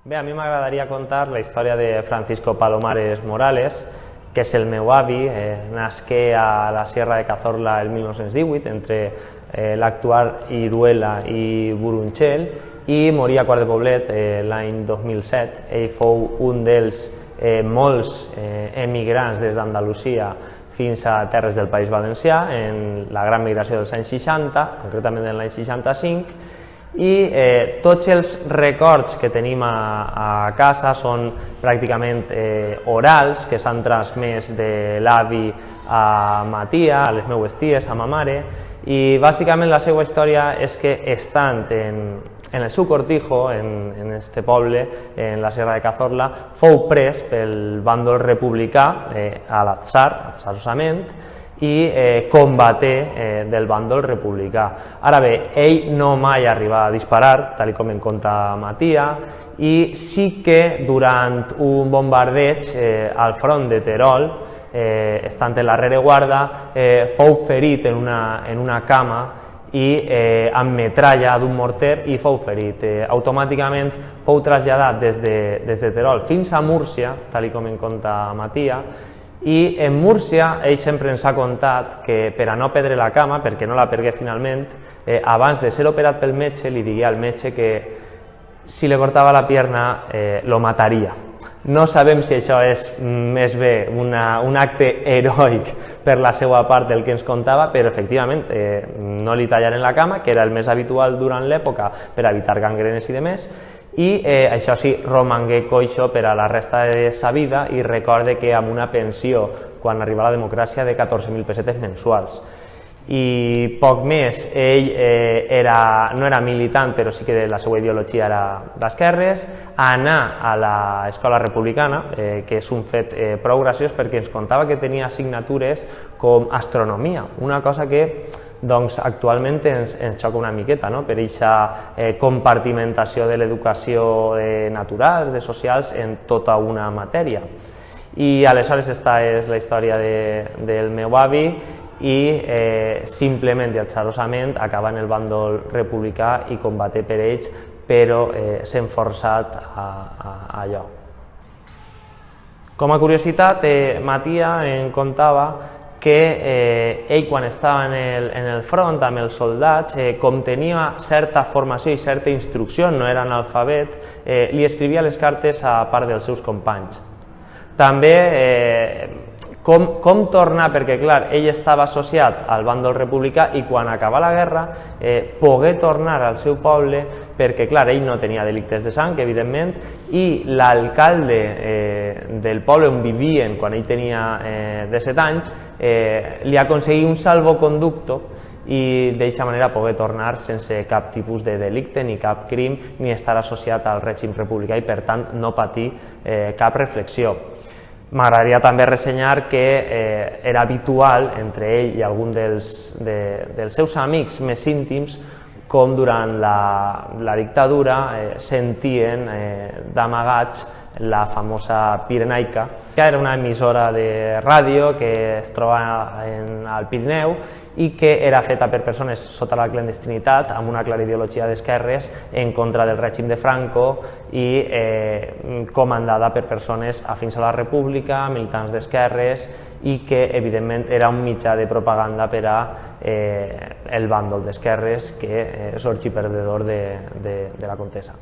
Bé, a mi m'agradaria contar la història de Francisco Palomares Morales, que és el meu avi. Nasqué a la Sierra de Cazorla el 1918, entre l'actual Iruela i Burunchel, i morí a Quart de Poblet l'any 2007. Ell fou un dels molts emigrants des d'Andalusia fins a terres del País Valencià en la gran migració dels anys 60, concretament en l'any 65, i tots els records que tenim a casa són pràcticament orals, que s'han transmès de l'avi a ma tia, a les meues ties, a ma mare, i bàsicament la seva història és que estant en el seu cortijo, en este poble, en la Sierra de Cazorla, fou pres pel bàndol republicà a l'atzar, atzarosament, i combaté del bàndol republicà. Ara bé, ell no mai arriba a disparar, tal com en conta ma tia, i sí que durant un bombardeig al front de Terol, estant en la rereguarda, fou ferit en una cama i amb metralla d'un morter i fou ferit. Automàticament fou traslladat des de Terol fins a Múrcia, tal com en conta ma tia, i en Múrcia ell sempre ens ha contat que per a no perdre la cama, perquè no la pergué finalment, abans de ser operat pel metge li digué al metge que si li cortava la pierna lo mataria. No sabem si això és més bé un acte heroic per la seva part del que ens contava, però efectivament no li tallaren la cama, que era el més habitual durant l'època per evitar gangrenes i demés, i això sí, romangué coixo per a la resta de sa vida i recorde que amb una pensió, quan arriba la democràcia, de 14.000 pessetes mensuals. I poc més, ell no era militant, però sí que la seva ideologia era d'esquerres, anà a l'escola republicana, que és un fet prou graciós perquè ens contava que tenia assignatures com astronomia, una cosa que actualment ens xoca una miqueta per aquesta compartimentació de l'educació de naturals, de socials, en tota una matèria. I aleshores esta és la història del meu avi, i simplement i atxarosament acaba en el bàndol republicà i combaté per ells, però sent forçat a allò. Com a curiositat, ma tia em contava que ell, quan estava en el front amb els soldats, com tenia certa formació i certa instrucció, no era analfabet, li escrivia les cartes a part dels seus companys. També com tornar, perquè clar, ell estava associat al bàndol republicà i quan acaba la guerra pogué tornar al seu poble perquè clar, ell no tenia delictes de sang, evidentment, i l'alcalde del poble on vivien quan ell tenia 17 anys li aconseguí un salvoconducto i d'aquesta manera pogué tornar sense cap tipus de delicte ni cap crim ni estar associat al règim republicà i per tant no patir cap reflexió. M'agradaria també ressenyar que era habitual entre ell i algun dels seus amics més íntims com durant la dictadura sentien d'amagats la famosa Pirenaica, que era una emissora de ràdio que es troba al Pirineu i que era feta per persones sota la clandestinitat amb una clara ideologia d'esquerres en contra del règim de Franco i comandada per persones afins a la República, militants d'esquerres i que evidentment era un mitjà de propaganda per a el bàndol d'esquerres que sorgí perdedor de la contesa.